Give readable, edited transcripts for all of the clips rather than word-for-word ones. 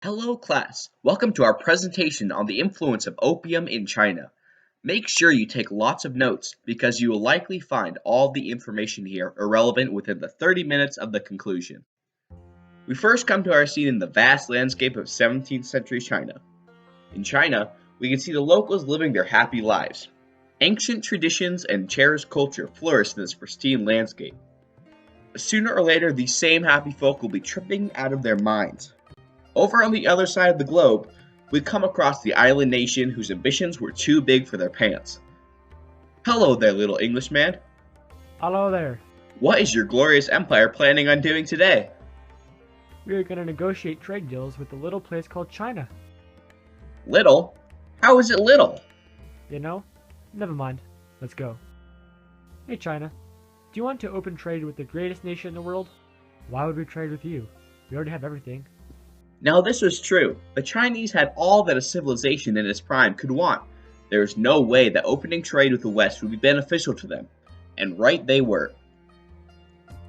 Hello class, welcome to our presentation on the influence of opium in China. Make sure you take lots of notes because you will likely find all the information here irrelevant within the 30 minutes of the conclusion. We first come to our scene in the vast landscape of 17th century China. In China, we can see the locals living their happy lives. Ancient traditions and cherished culture flourish in this pristine landscape. But sooner or later, these same happy folk will be tripping out of their minds. Over on the other side of the globe, we come across the island nation whose ambitions were too big for their pants. Hello there, little Englishman. Hello there. What is your glorious empire planning on doing today? We are going to negotiate trade deals with a little place called China. Little? How is it little? You know? Never mind. Let's go. Hey China, do you want to open trade with the greatest nation in the world? Why would we trade with you? We already have everything. Now this was true. The Chinese had all that a civilization in its prime could want. There is no way that opening trade with the West would be beneficial to them. And right they were.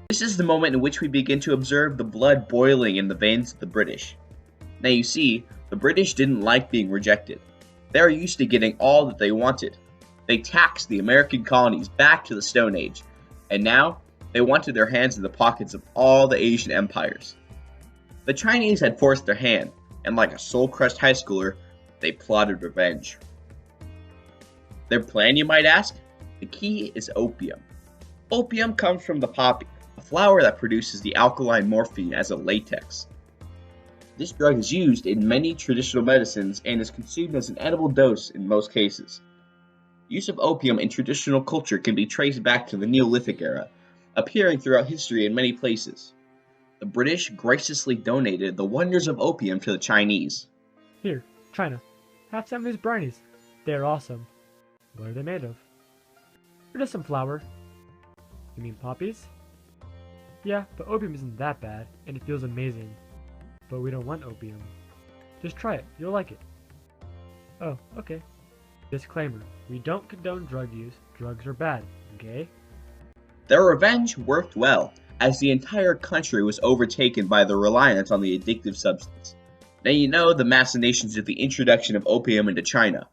This is the moment in which we begin to observe the blood boiling in the veins of the British. Now you see, the British didn't like being rejected. They were used to getting all that they wanted. They taxed the American colonies back to the Stone Age, and now they wanted their hands in the pockets of all the Asian empires. The Chinese had forced their hand, and like a soul-crushed high schooler, they plotted revenge. Their plan, you might ask? The key is opium. Opium comes from the poppy, a flower that produces the alkaline morphine as a latex. This drug is used in many traditional medicines and is consumed as an edible dose in most cases. Use of opium in traditional culture can be traced back to the Neolithic era, appearing throughout history in many places. The British graciously donated the wonders of opium to the Chinese. Here, China. Have some of these brownies. They're awesome. What are they made of? They're just some flour. You mean poppies? Yeah, but opium isn't that bad, and it feels amazing. But we don't want opium. Just try it, you'll like it. Oh, okay. Disclaimer, we don't condone drug use. Drugs are bad, okay? Their revenge worked well, as the entire country was overtaken by the reliance on the addictive substance. Now you know the machinations of the introduction of opium into China,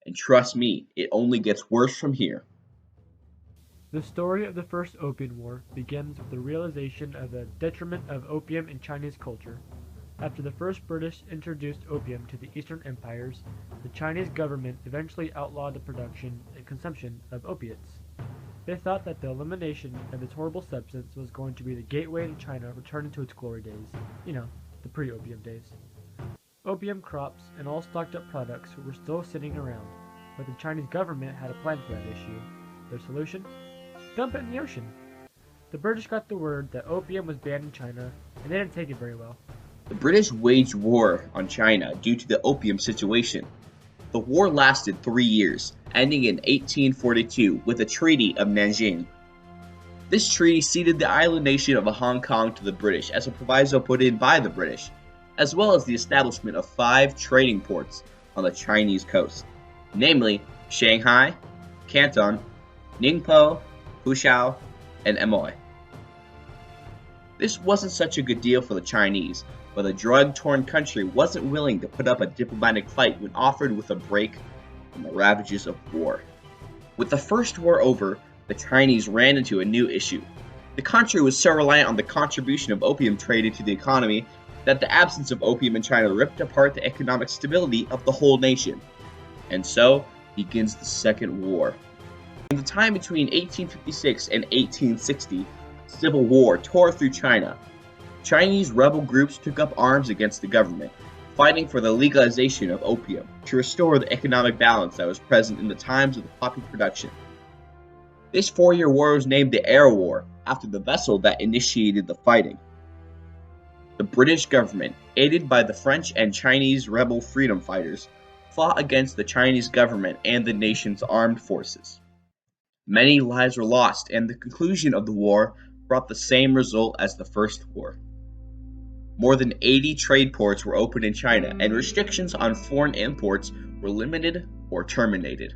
and trust me, it only gets worse from here. The story of the First Opium War begins with the realization of the detriment of opium in Chinese culture. After the first British introduced opium to the Eastern empires, the Chinese government eventually outlawed the production and consumption of opiates. They thought that the elimination of this horrible substance was going to be the gateway to China returning to its glory days. You know, the pre-opium days. Opium crops and all stocked up products were still sitting around, but the Chinese government had a plan for that issue. Their solution? Dump it in the ocean. The British got the word that opium was banned in China, and they didn't take it very well. The British waged war on China due to the opium situation. The war lasted 3 years, ending in 1842 with the Treaty of Nanjing. This treaty ceded the island nation of Hong Kong to the British as a proviso put in by the British, as well as the establishment of 5 trading ports on the Chinese coast, namely Shanghai, Canton, Ningpo, Fuzhou, and Amoy. This wasn't such a good deal for the Chinese, but the drug-torn country wasn't willing to put up a diplomatic fight when offered with a break from the ravages of war. With the first war over, the Chinese ran into a new issue. The country was so reliant on the contribution of opium trade into the economy that the absence of opium in China ripped apart the economic stability of the whole nation. And so begins the Second War. In the time between 1856 and 1860, civil war tore through China. Chinese rebel groups took up arms against the government, fighting for the legalization of opium to restore the economic balance that was present in the times of the poppy production. This 4-year war was named the Air War after the vessel that initiated the fighting. The British government, aided by the French and Chinese rebel freedom fighters, fought against the Chinese government and the nation's armed forces. Many lives were lost, and the conclusion of the war brought the same result as the First War. More than 80 trade ports were opened in China, and restrictions on foreign imports were limited or terminated.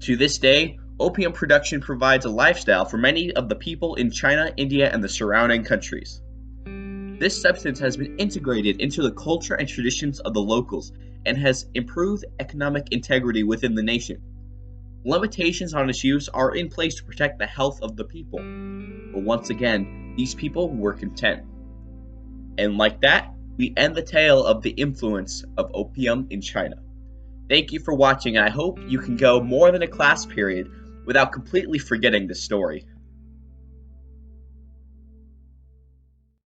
To this day, opium production provides a lifestyle for many of the people in China, India, and the surrounding countries. This substance has been integrated into the culture and traditions of the locals and has improved economic integrity within the nation. Limitations on its use are in place to protect the health of the people. But once again, these people were content. And like that, we end the tale of the influence of opium in China. Thank you for watching, and I hope you can go more than a class period without completely forgetting this story.